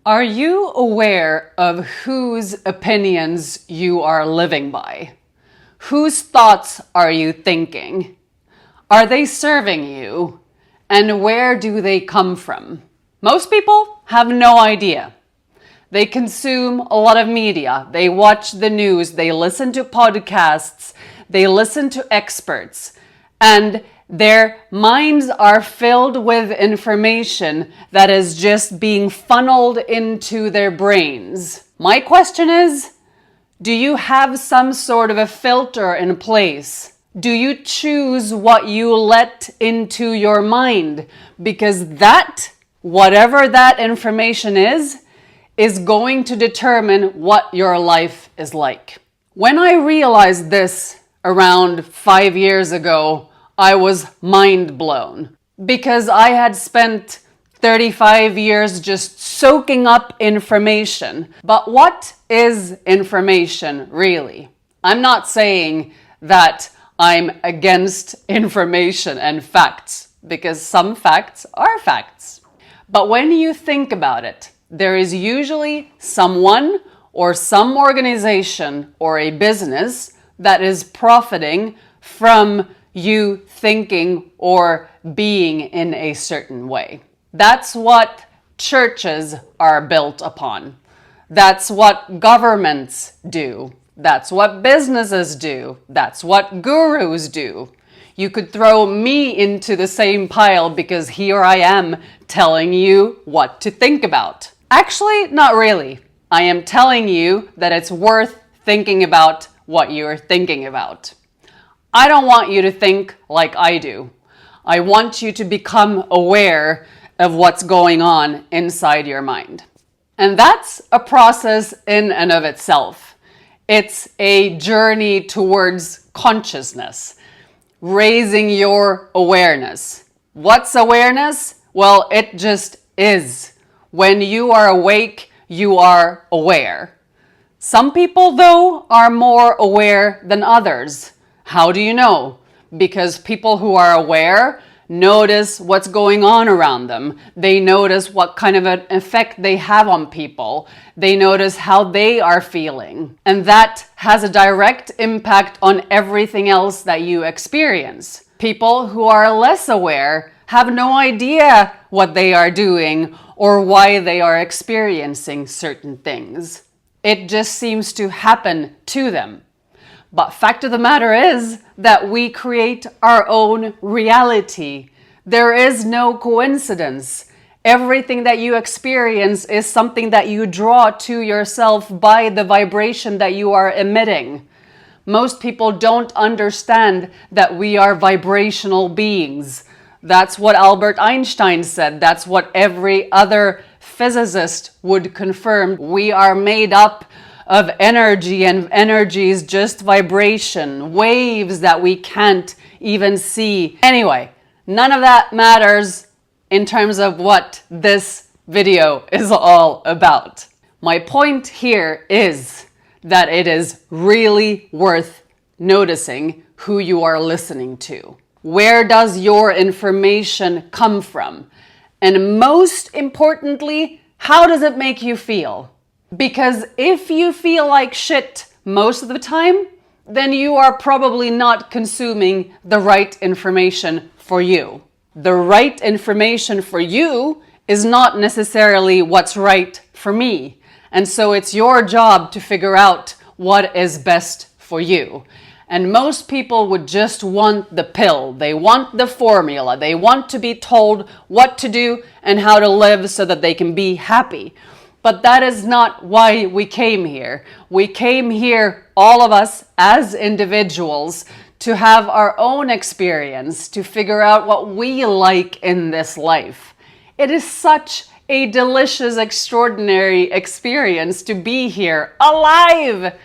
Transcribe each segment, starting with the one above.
Are you aware of whose opinions you are living by? Whose thoughts are you thinking? Are they serving you? And where do they come from? Most people have no idea. They consume a lot of media. They watch the news. They listen to podcasts. They listen to experts. And their minds are filled with information that is just being funneled into their brains. My question is, do you have some sort of a filter in place? Do you choose what you let into your mind? Because that, whatever that information is going to determine what your life is like. When I realized this around 5 years ago, I was mind blown because I had spent 35 years just soaking up information. But what is information really? I'm not saying that I'm against information and facts, because some facts are facts. But when you think about it, there is usually someone or some organization or a business that is profiting from you thinking or being in a certain way. That's what churches are built upon. That's what governments do. That's what businesses do. That's what gurus do. You could throw me into the same pile because here I am telling you what to think about. Actually, not really. I am telling you that it's worth thinking about what you're thinking about. I don't want you to think like I do. I want you to become aware of what's going on inside your mind. And that's a process in and of itself. It's a journey towards consciousness, raising your awareness. What's awareness? Well, it just is. When you are awake, you are aware. Some people, though, are more aware than others. How do you know? Because people who are aware notice what's going on around them. They notice what kind of an effect they have on people. They notice how they are feeling. And that has a direct impact on everything else that you experience. People who are less aware have no idea what they are doing or why they are experiencing certain things. It just seems to happen to them. But fact of the matter is that we create our own reality. There is no coincidence. Everything that you experience is something that you draw to yourself by the vibration that you are emitting. Most people don't understand that we are vibrational beings. That's what Albert Einstein said. That's what every other physicist would confirm. We are made up of energy, and energy is just vibration, waves that we can't even see. Anyway, none of that matters in terms of what this video is all about. My point here is that it is really worth noticing who you are listening to. Where does your information come from? And most importantly, how does it make you feel? Because if you feel like shit most of the time, then you are probably not consuming the right information for you. The right information for you is not necessarily what's right for me. And so it's your job to figure out what is best for you. And most people would just want the pill. They want the formula. They want to be told what to do and how to live so that they can be happy. But that is not why we came here. We came here, all of us as individuals, to have our own experience, to figure out what we like in this life. It is such a delicious, extraordinary experience to be here, alive.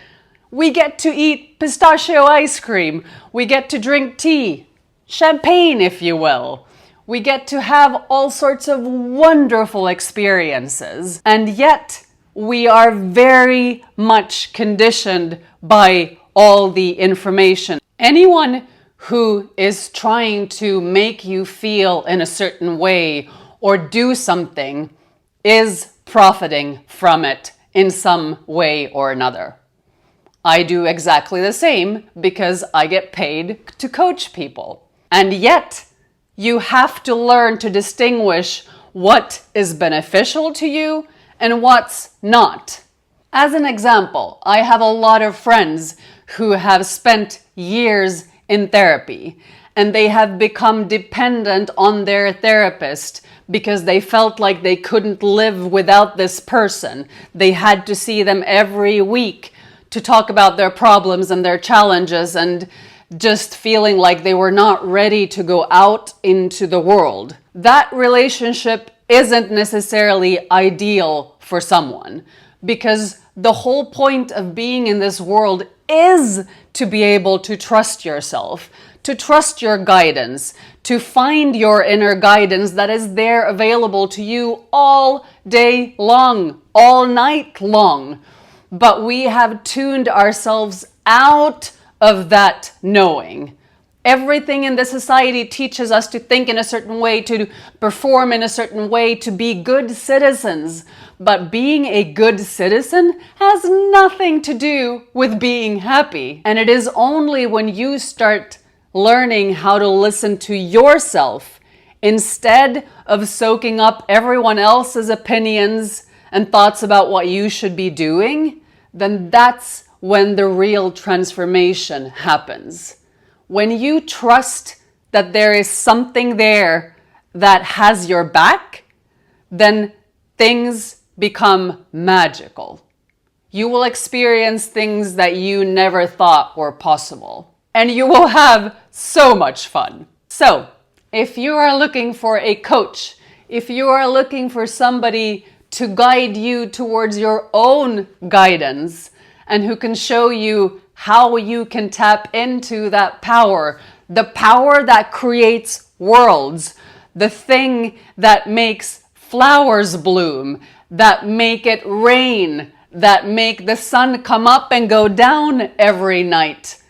We get to eat pistachio ice cream. We get to drink tea, champagne, if you will. We get to have all sorts of wonderful experiences. And yet, we are very much conditioned by all the information. Anyone who is trying to make you feel in a certain way or do something is profiting from it in some way or another. I do exactly the same because I get paid to coach people. And yet, you have to learn to distinguish what is beneficial to you and what's not. As an example, I have a lot of friends who have spent years in therapy and they have become dependent on their therapist because they felt like they couldn't live without this person. They had to see them every week to talk about their problems and their challenges, and just feeling like they were not ready to go out into the world. That relationship isn't necessarily ideal for someone, because the whole point of being in this world is to be able to trust yourself, to trust your guidance, to find your inner guidance that is there available to you all day long, all night long. But we have tuned ourselves out of that knowing. Everything in the society teaches us to think in a certain way, to perform in a certain way, to be good citizens. But being a good citizen has nothing to do with being happy. And it is only when you start learning how to listen to yourself instead of soaking up everyone else's opinions and thoughts about what you should be doing, then that's when the real transformation happens. When you trust that there is something there that has your back, then things become magical. You will experience things that you never thought were possible. And you will have so much fun. So, if you are looking for a coach, if you are looking for somebody to guide you towards your own guidance and who can show you how you can tap into that power, the power that creates worlds, the thing that makes flowers bloom, that make it rain, that make the sun come up and go down every night.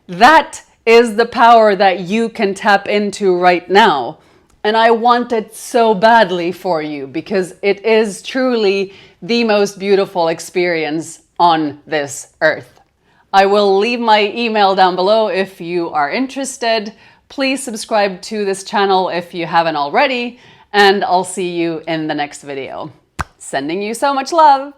That is the power that you can tap into right now. And I want it so badly for you because it is truly the most beautiful experience on this earth. I will leave my email down below if you are interested. Please subscribe to this channel if you haven't already, and I'll see you in the next video. Sending you so much love.